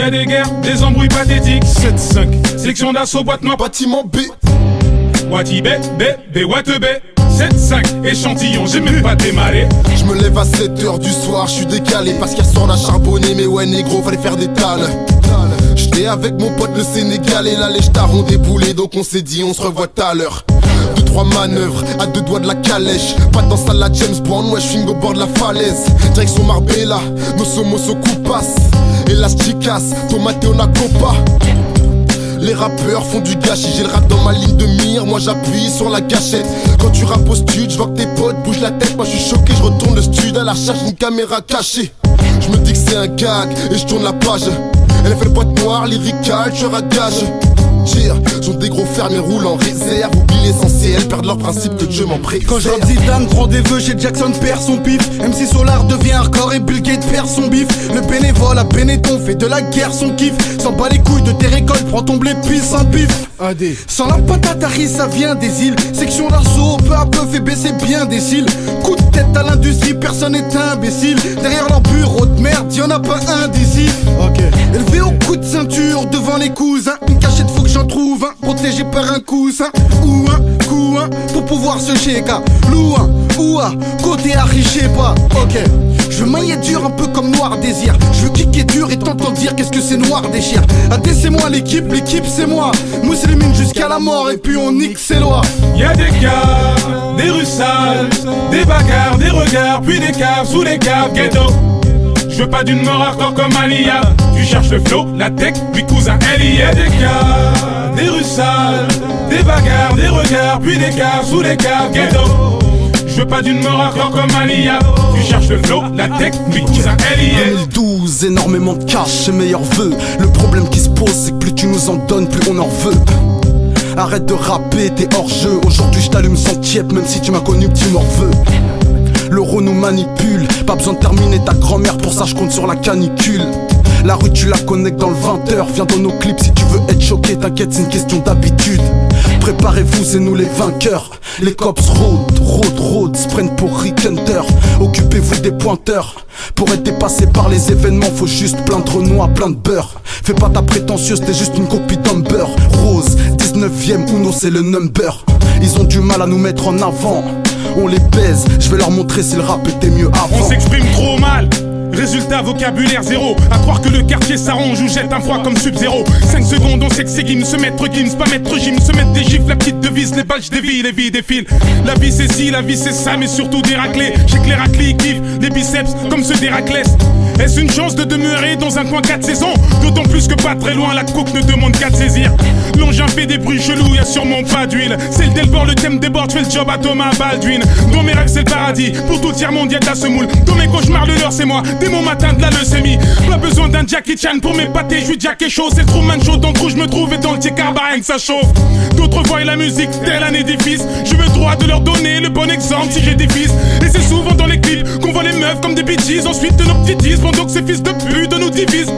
a des guerres, des embrouilles pathétiques. 7-5, section d'assaut, boîte noire, bâtiment B. Wati B, Watt B. 7-5, échantillon, j'ai même pas démarré. Je me lève à 7h du soir, je suis décalé parce qu'hier soir on a charbonné, mais ouais négro, fallait faire des tales. J'étais avec mon pote le Sénégalais, là les stars ont déboulé, donc on s'est dit on se revoit tout à l'heure. 2-3 manœuvres, à 2 doigts de la calèche. Pas dans ça la James Bond, ouais j'figne au bord de la falaise. Direction Marbella, nos somos coupas. Elasticas, tomate on a copa. Les rappeurs font du gâchis, j'ai le rap dans ma ligne de mire, moi j'appuie sur la gâchette. Quand tu rappes au stud, je vois que tes potes bougent la tête, moi je suis choqué, je retourne le stud à la recherche d'une caméra cachée. Je me dis que c'est un gag et je tourne la page. Elle a fait le boîte noire, lyrical, tueur à gage. Sont des gros fermiers roulent en réserve, oublient l'essentiel, perdent leur principe que Dieu m'en préserve. Quand je rappe Zidane prend des vœux chez Jackson perd son pif. MC Solar devient hardcore et Bill Gates perd son bif. Le bénévole à Benetton fait de la guerre son kiff. S'en bat les couilles de tes récoltes, prends ton blé puis sans pif. Sans la patate Harry ça vient des îles. Section d'assaut peu à peu fait baisser bien des cils. Coup de tête à l'industrie, personne n'est imbécile. Derrière leur bureau de merde, y'en a pas un d'ici. Élevé au coup de ceinture devant les cousins. Une cachette faut que j'en trouve un, protégé par un coussin. Ou un couin pour pouvoir se chéka. Loin, ouah, côté Harry je sais pas. Je veux mailler dur un peu comme Noir Désir. Je veux kicker dur et t'entends dire qu'est-ce que c'est Noir Déchire. AD c'est moi l'équipe c'est moi. Mousselimine jusqu'à la mort et puis on nique ses lois. Y'a des caves, des rues sales, des bagarres, des regards, puis des caves sous les caves ghetto. Je veux pas d'une mort hardcore comme Alia. Tu cherches le flow, la tech, puis cousin Ellie. Y'a des caves, des rues sales, des bagarres, des regards, puis des caves sous les caves ghetto. Je veux pas d'une mort hardcore comme Alia. Tu cherches le flow, la tech, puis cousin Ellie. 2012, énormément de cash et meilleurs vœux. Le problème qui se pose c'est que plus tu nous en donnes, plus on en veut. Arrête de rapper, t'es hors jeu. Aujourd'hui je t'allume sans tiep, même si tu m'as connu petit morveux. L'euro nous manipule, pas besoin de terminer ta grand-mère, pour ça je compte sur la canicule. La rue tu la connectes dans le 20h, viens dans nos clips si tu veux être choqué, t'inquiète c'est une question d'habitude. Préparez-vous c'est nous les vainqueurs. Les cops road, sprint pour Rick Hunter. Occupez-vous des pointeurs. Pour être dépassé par les événements faut juste plein de Renault à plein de beurre. Fais pas ta prétentieuse, t'es juste une copie d'Humber. Rose, 19ème, Uno c'est le number. Ils ont du mal à nous mettre en avant. On les baise, je vais leur montrer si le rap était mieux avant. On s'exprime trop mal. Résultat, vocabulaire zéro. À croire que le quartier s'arrange ou jette un froid comme Sub-Zero. 5 secondes, on sait que c'est Gims. Se mettre Gims, pas mettre Jim. Se mettre des gifs, la petite devise. Les balles, je dévie, les vies défilent. La vie c'est ci, la vie c'est ça, mais surtout des raclés. J'ai que les raclés kiffent, les biceps comme ceux d'Héraclès. Est-ce une chance de demeurer dans un coin 4 saisons? D'autant plus que pas très loin, la coke ne demande qu'à te saisir. L'engin fait des bruits chelous, y'a sûrement pas d'huile. C'est le Delbord, le thème déborde, fais le job à Thomas Baldwin. Dans mes rêves c'est le paradis, pour tout tiers mondial à semoule. Dans mes cauchemars le leur c'est moi, dès mon matin de la leucémie. Pas besoin d'un Jackie Chan pour m'épater, je suis Jack et chaud. C'est le Truman Show, dans le trou je me trouve et dans le ticard bah rien que ça chauffe. D'autres voient la musique tel un édifice. Je veux droit de leur donner le bon exemple si j'ai des fils. Et c'est souvent dans les clips qu'on voit les meufs comme des bitches. Ensuite de nos petites pendant que ces fils de pute nous divisent.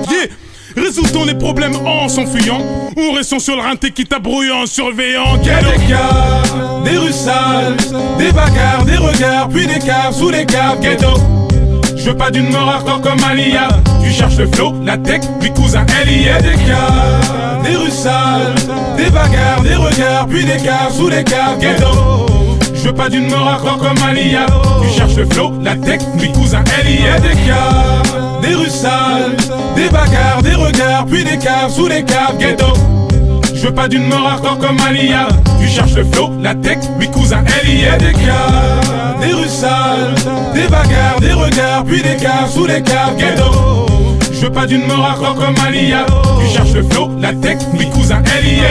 Résoudons les problèmes en s'enfuyant, ou restons sur le rinté qui t'abrouille en surveillant. Y'a des caves, des rues sales, des bagarres, des regards, puis des caves sous les caves ghetto. Je veux pas d'une mort hardcore comme Alia. Tu cherches le flow, la tech, puis cousin Ellie. Y'a des caves, des rues sales, des bagarres, des regards, puis des caves sous les caves ghetto. Je veux pas d'une mort hardcore comme Alia. Tu cherches le flow, la tech, puis cousin Ellie. Y'a des caves, des rues sales, des bagarres, des regards, puis des caves sous les caves ghetto. Je veux pas d'une mort hardcore comme Alia. Tu cherches le flow, la tech, puis cousin Ellie. Y'a des caves, des rues sales, des bagarres, des regards, puis des caves sous les caves ghetto. Je veux pas d'une mort hardcore comme Alia. Tu cherches le flow, la tech, puis cousin Ellie.